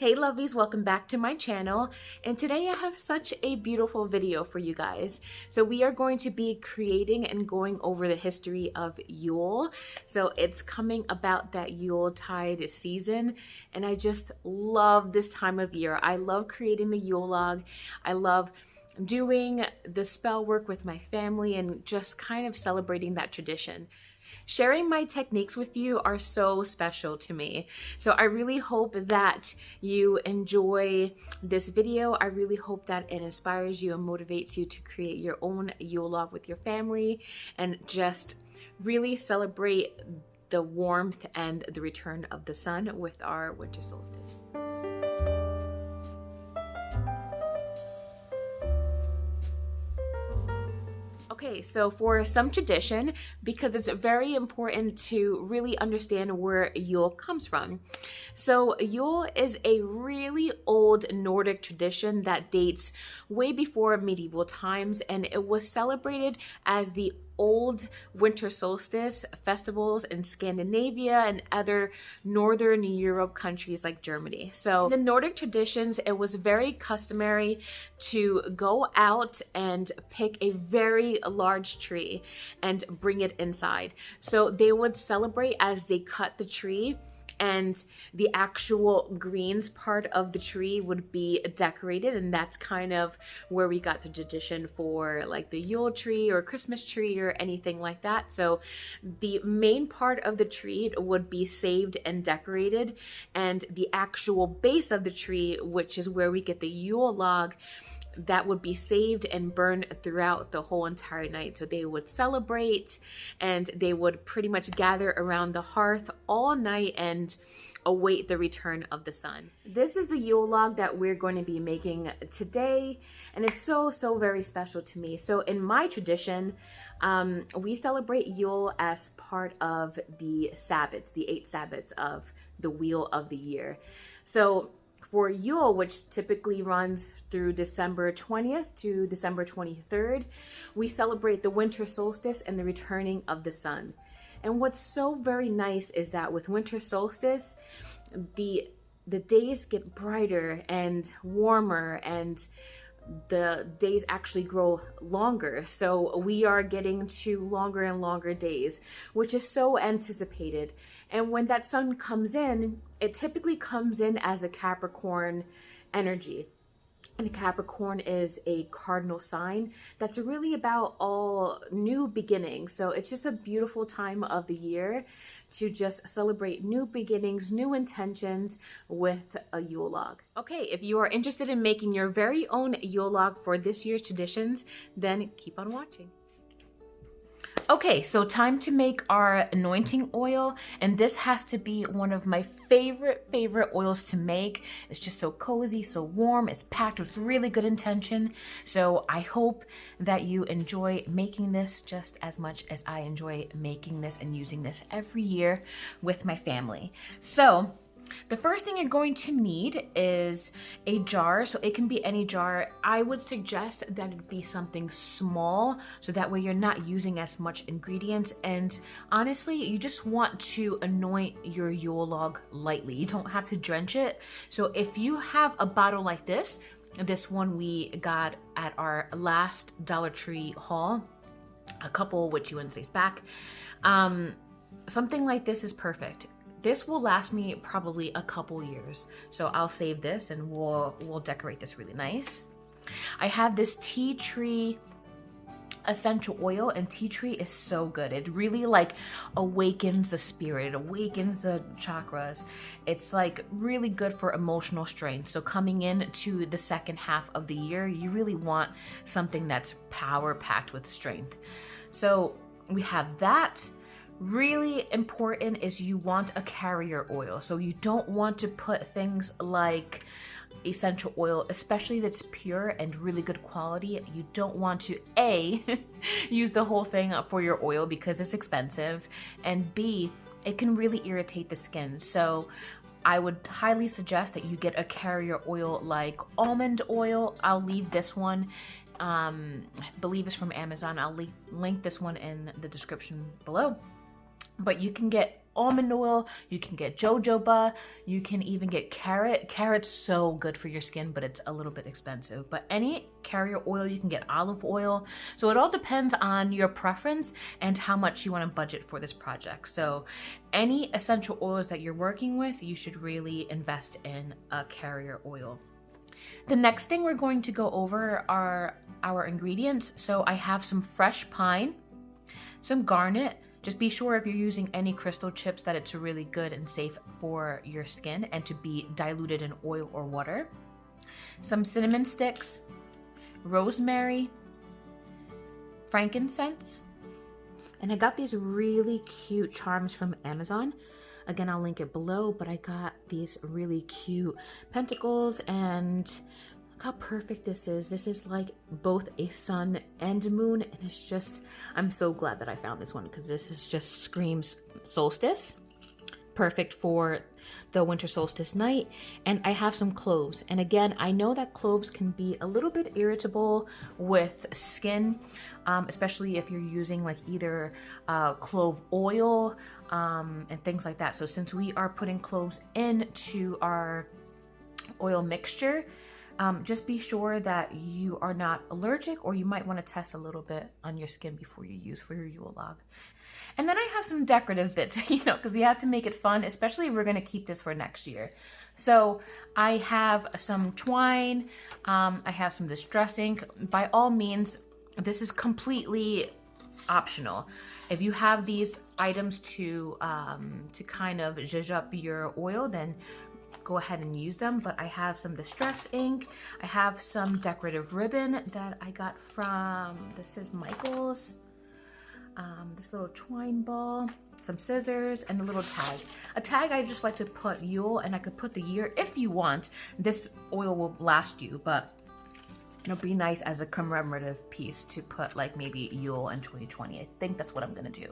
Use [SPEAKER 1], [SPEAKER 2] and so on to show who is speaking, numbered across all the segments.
[SPEAKER 1] Hey lovelies, welcome back to my channel, and today I have such a beautiful video for you guys. So we are going to be creating and going over the history of Yule. So it's coming about that Yuletide season, and I just love this time of year. I love creating the Yule log. I love doing the spell work with my family and just kind of celebrating that tradition. Sharing my techniques with you are so special to me. So I really hope that you enjoy this video. I really hope that it inspires you and motivates you to create your own Yule log with your family and just really celebrate the warmth and the return of the sun with our winter solstice. Okay, so for some tradition, because it's very important to really understand where Yule comes from. So Yule is a really old Nordic tradition that dates way before medieval times, and it was celebrated as the old winter solstice festivals in Scandinavia and other Northern Europe countries like Germany. So in the Nordic traditions, it was very customary to go out and pick a very large tree and bring it inside. So they would celebrate as they cut the tree, and the actual greens part of the tree would be decorated, and that's kind of where we got the tradition for like the Yule tree or Christmas tree or anything like that. So the main part of the tree would be saved and decorated, and the actual base of the tree, which is where we get the Yule log, that would be saved and burned throughout the whole entire night. So they would celebrate and they would pretty much gather around the hearth all night and await the return of the sun. This is the Yule log that we're going to be making today, and it's so very special to me. So in my tradition, we celebrate Yule as part of the Sabbats, the 8 Sabbats of the wheel of the year. So for Yule, which typically runs through December 20th to December 23rd, we celebrate the winter solstice and the returning of the sun. And what's so very nice is that with winter solstice, the days get brighter and warmer, and the days actually grow longer. So we are getting to longer and longer days, which is so anticipated. And when that sun comes in, it typically comes in as a Capricorn energy. And Capricorn is a cardinal sign that's really about all new beginnings. So it's just a beautiful time of the year to just celebrate new beginnings, new intentions with a Yule log. Okay, if you are interested in making your very own Yule log for this year's traditions, then keep on watching. Okay, so time to make our anointing oil, and this has to be one of my favorite oils to make. It's just so cozy, so warm, it's packed with really good intention. So I hope that you enjoy making this just as much as I enjoy making this and using this every year with my family. So the first thing you're going to need is a jar. So it can be any jar. I would suggest that it be something small, so that way you're not using as much ingredients. And honestly, you just want to anoint your Yule log lightly. You don't have to drench it. So if you have a bottle like this one we got at our last Dollar Tree haul, a couple with Wednesdays back, something like this is perfect. This will last me probably a couple years. So I'll save this and we'll decorate this really nice. I have this tea tree essential oil, and tea tree is so good. It really like awakens the spirit, it awakens the chakras. It's like really good for emotional strength. So coming into the second half of the year, you really want something that's power packed with strength. So we have that. Really important is you want a carrier oil. So you don't want to put things like essential oil, especially if it's pure and really good quality. You don't want to A, use the whole thing for your oil because it's expensive, and B, it can really irritate the skin. So I would highly suggest that you get a carrier oil like almond oil. I'll leave this one. I believe it's from Amazon. I'll link this one in the description below. But you can get almond oil, you can get jojoba, you can even get carrot. Carrot's so good for your skin, but it's a little bit expensive. But any carrier oil, you can get olive oil. So it all depends on your preference and how much you want to budget for this project. So any essential oils that you're working with, you should really invest in a carrier oil. The next thing we're going to go over are our ingredients. So I have some fresh pine, some garnet. Just be sure if you're using any crystal chips that it's really good and safe for your skin and to be diluted in oil or water. Some cinnamon sticks, rosemary, frankincense, and I got these really cute charms from Amazon. Again, I'll link it below, but I got these really cute pentacles, and look how perfect this is. This is like both a sun and a moon, and it's just, I'm so glad that I found this one because this is just screams solstice. Perfect for the winter solstice night. And I have some cloves. And again, I know that cloves can be a little bit irritable with skin, especially if you're using like either clove oil and things like that. So since we are putting cloves into our oil mixture, just be sure that you are not allergic, or you might want to test a little bit on your skin before you use for your Yule log. And then I have some decorative bits, because we have to make it fun, especially if we're going to keep this for next year. So I have some twine, I have some distress ink. By all means, this is completely optional. If you have these items to kind of zhuzh up your oil, then go ahead and use them. But I have some distress ink, I have some decorative ribbon that I got from, this is Michael's. This little twine ball, some scissors, and a little tag. A tag I just like to put Yule, and I could put the year if you want. This oil will last you, but it'll be nice as a commemorative piece to put like maybe Yule in 2020. I think that's what I'm gonna do.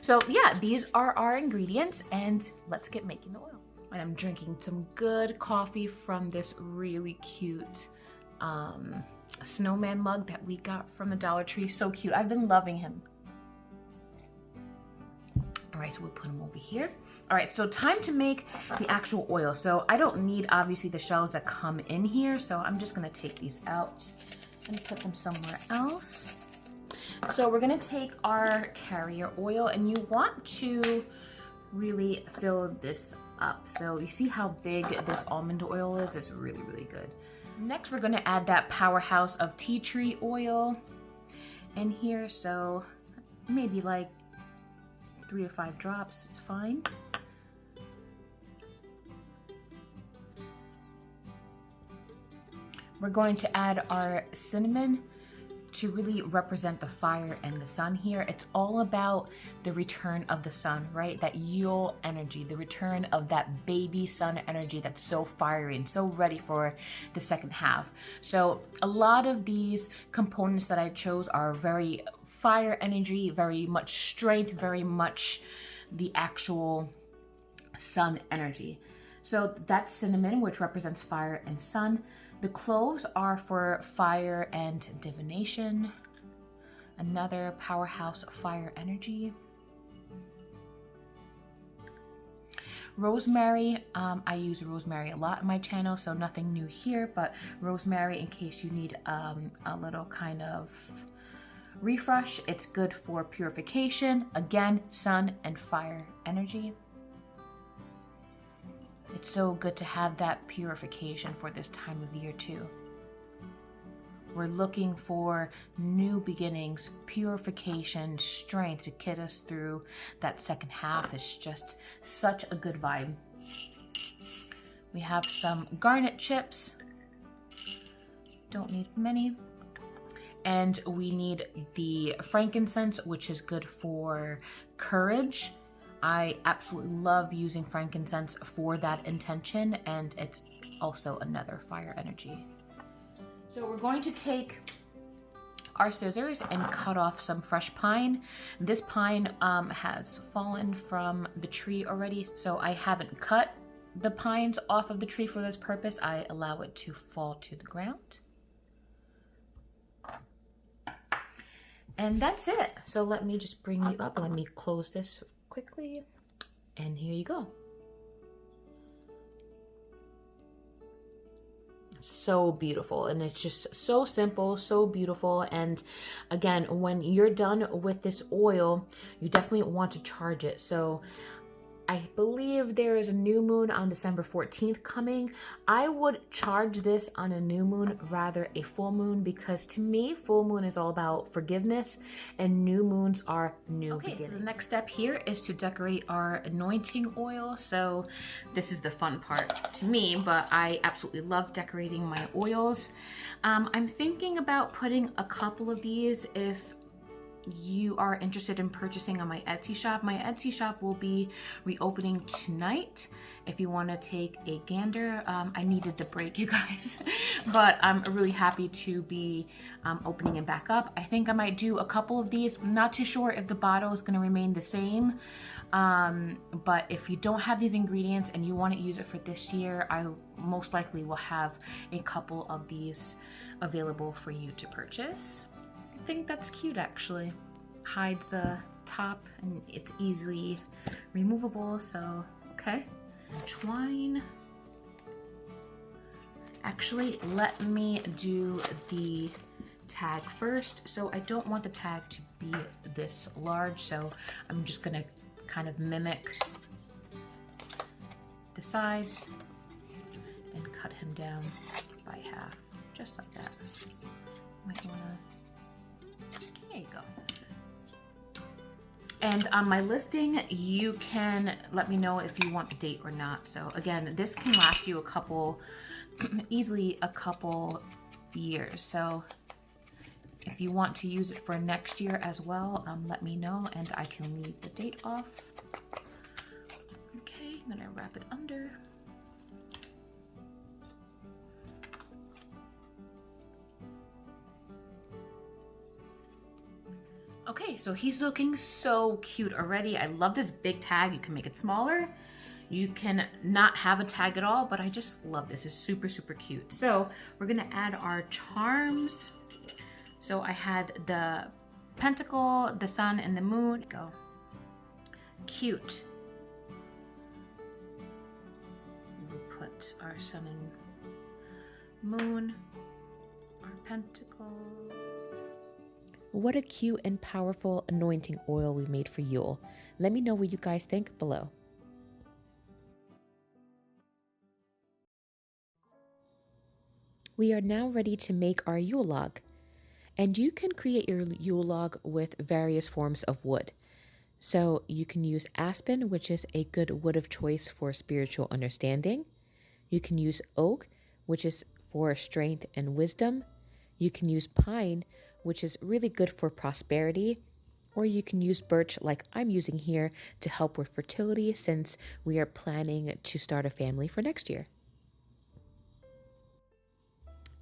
[SPEAKER 1] So yeah, these are our ingredients, and let's get making the oil. And I'm drinking some good coffee from this really cute snowman mug that we got from the Dollar Tree. So cute. I've been loving him. All right, so we'll put them over here. All right, so time to make the actual oil. So I don't need, obviously, the shells that come in here, so I'm just gonna take these out and put them somewhere else. So we're gonna take our carrier oil, and you want to really fill this up. So you see how big this almond oil is? It's really, really good. Next, we're gonna add that powerhouse of tea tree oil in here. So maybe like 3 to 5 drops, it's fine. We're going to add our cinnamon to really represent the fire and the sun here. It's all about the return of the sun, right? That Yule energy, the return of that baby sun energy that's so fiery and so ready for the second half. So a lot of these components that I chose are very fire energy, very much strength, very much the actual sun energy. So that's cinnamon, which represents fire and sun. The cloves are for fire and divination. Another powerhouse fire energy. Rosemary, I use rosemary a lot on my channel, so nothing new here, but rosemary in case you need a little kind of refresh. It's good for purification. Again, sun and fire energy. It's so good to have that purification for this time of year too. We're looking for new beginnings, purification, strength to get us through that second half. It's just such a good vibe. We have some garnet chips. Don't need many. And we need the frankincense, which is good for courage. I absolutely love using frankincense for that intention, and it's also another fire energy. So we're going to take our scissors and cut off some fresh pine. This pine has fallen from the tree already, so I haven't cut the pines off of the tree for this purpose. I allow it to fall to the ground. And that's it. So let me just bring you up. Let me close this quickly. And here you go. So beautiful, and it's just so simple, so beautiful. And again, when you're done with this oil, you definitely want to charge it. So I believe there is a new moon on December 14th coming. I would charge this on a new moon rather a full moon, because to me, full moon is all about forgiveness and new moons are new beginnings. So the next step here is to decorate our anointing oil. So this is the fun part to me, but I absolutely love decorating my oils. I'm thinking about putting a couple of these if you are interested in purchasing on my Etsy shop. My Etsy shop will be reopening tonight if you want to take a gander. I needed the break, you guys, but I'm really happy to be opening it back up. I think I might do a couple of these. I'm not too sure if the bottle is going to remain the same, but if you don't have these ingredients and you want to use it for this year, I most likely will have a couple of these available for you to purchase. I think that's cute, actually. Hides the top and it's easily removable, so okay. Twine. Actually, let me do the tag first. So I don't want the tag to be this large, so I'm just gonna kind of mimic the sides and cut him down by half, just like that. Might wanna. There you go. And on my listing, you can let me know if you want the date or not. So again, this can last you a couple, easily a couple years. So if you want to use it for next year as well, let me know and I can leave the date off. Okay, I'm gonna wrap it under. Okay, so he's looking so cute already. I love this big tag. You can make it smaller. You can not have a tag at all, but I just love this. It's super, super cute. So we're gonna add our charms. So I had the pentacle, the sun, and the moon. Go. Cute. We'll put our sun and moon, our pentacle. What a cute and powerful anointing oil we made for Yule. Let me know what you guys think below. We are now ready to make our Yule log. And you can create your Yule log with various forms of wood. So you can use aspen, which is a good wood of choice for spiritual understanding. You can use oak, which is for strength and wisdom. You can use pine, which is really good for prosperity, or you can use birch like I'm using here to help with fertility since we are planning to start a family for next year.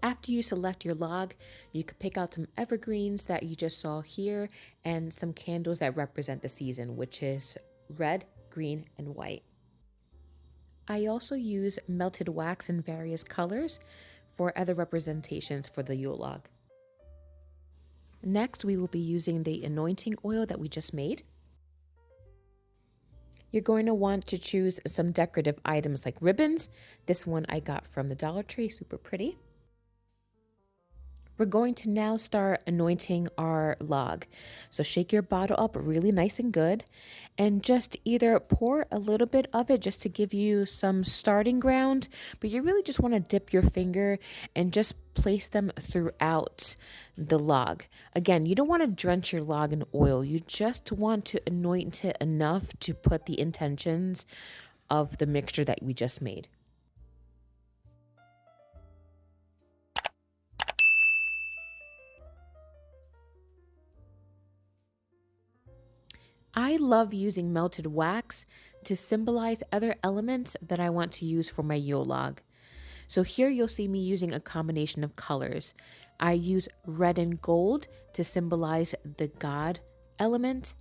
[SPEAKER 1] After you select your log, you can pick out some evergreens that you just saw here and some candles that represent the season, which is red, green, and white. I also use melted wax in various colors for other representations for the Yule log. Next, we will be using the anointing oil that we just made. You're going to want to choose some decorative items like ribbons. This one I got from the Dollar Tree, super pretty. We're going to now start anointing our log. So shake your bottle up really nice and good and just either pour a little bit of it just to give you some starting ground, but you really just want to dip your finger and just place them throughout the log. Again, you don't want to drench your log in oil. You just want to anoint it enough to put the intentions of the mixture that we just made. I love using melted wax to symbolize other elements that I want to use for my Yule log. So here you'll see me using a combination of colors. I use red and gold to symbolize the God element.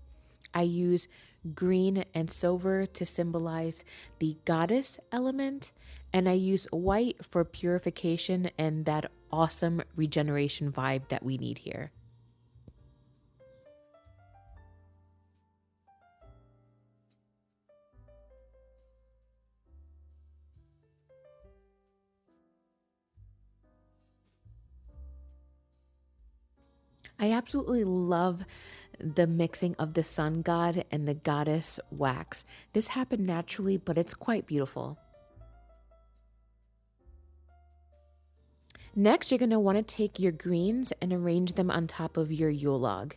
[SPEAKER 1] I use green and silver to symbolize the goddess element. And I use white for purification and that awesome regeneration vibe that we need here. I absolutely love the mixing of the sun god and the goddess wax. This happened naturally, but it's quite beautiful. Next, you're going to want to take your greens and arrange them on top of your Yule log.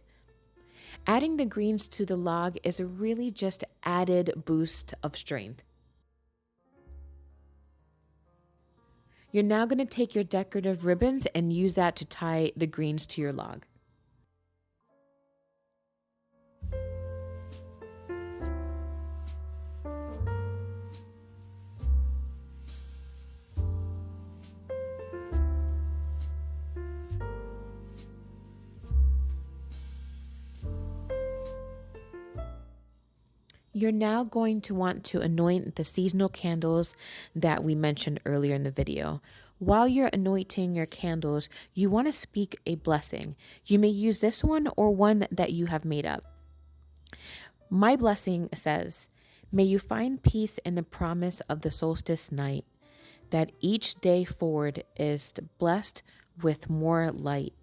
[SPEAKER 1] Adding the greens to the log is a really just added boost of strength. You're now going to take your decorative ribbons and use that to tie the greens to your log. You're now going to want to anoint the seasonal candles that we mentioned earlier in the video. While you're anointing your candles, you want to speak a blessing. You may use this one or one that you have made up. My blessing says, "May you find peace in the promise of the solstice night, that each day forward is blessed with more light,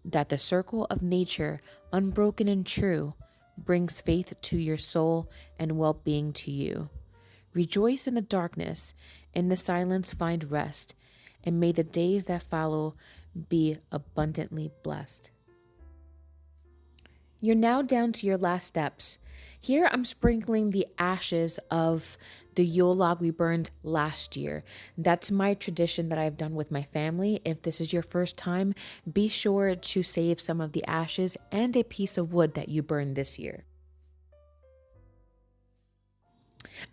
[SPEAKER 1] that the circle of nature, unbroken and true, brings faith to your soul and well-being to you. Rejoice in the darkness, in the silence find rest, and may the days that follow be abundantly blessed." You're now down to your last steps. Here I'm sprinkling the ashes of the Yule log we burned last year. That's my tradition that I've done with my family. If this is your first time, be sure to save some of the ashes and a piece of wood that you burned this year.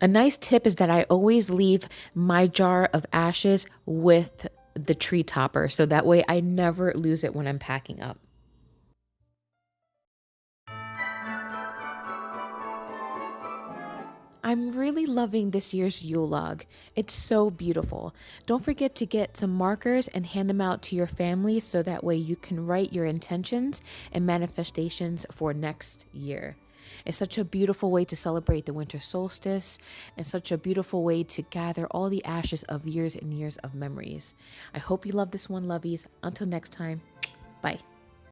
[SPEAKER 1] A nice tip is that I always leave my jar of ashes with the tree topper, so that way I never lose it when I'm packing up. I'm really loving this year's Yule log. It's so beautiful. Don't forget to get some markers and hand them out to your family so that way you can write your intentions and manifestations for next year. It's such a beautiful way to celebrate the winter solstice and such a beautiful way to gather all the ashes of years and years of memories. I hope you love this one, lovies. Until next time, bye.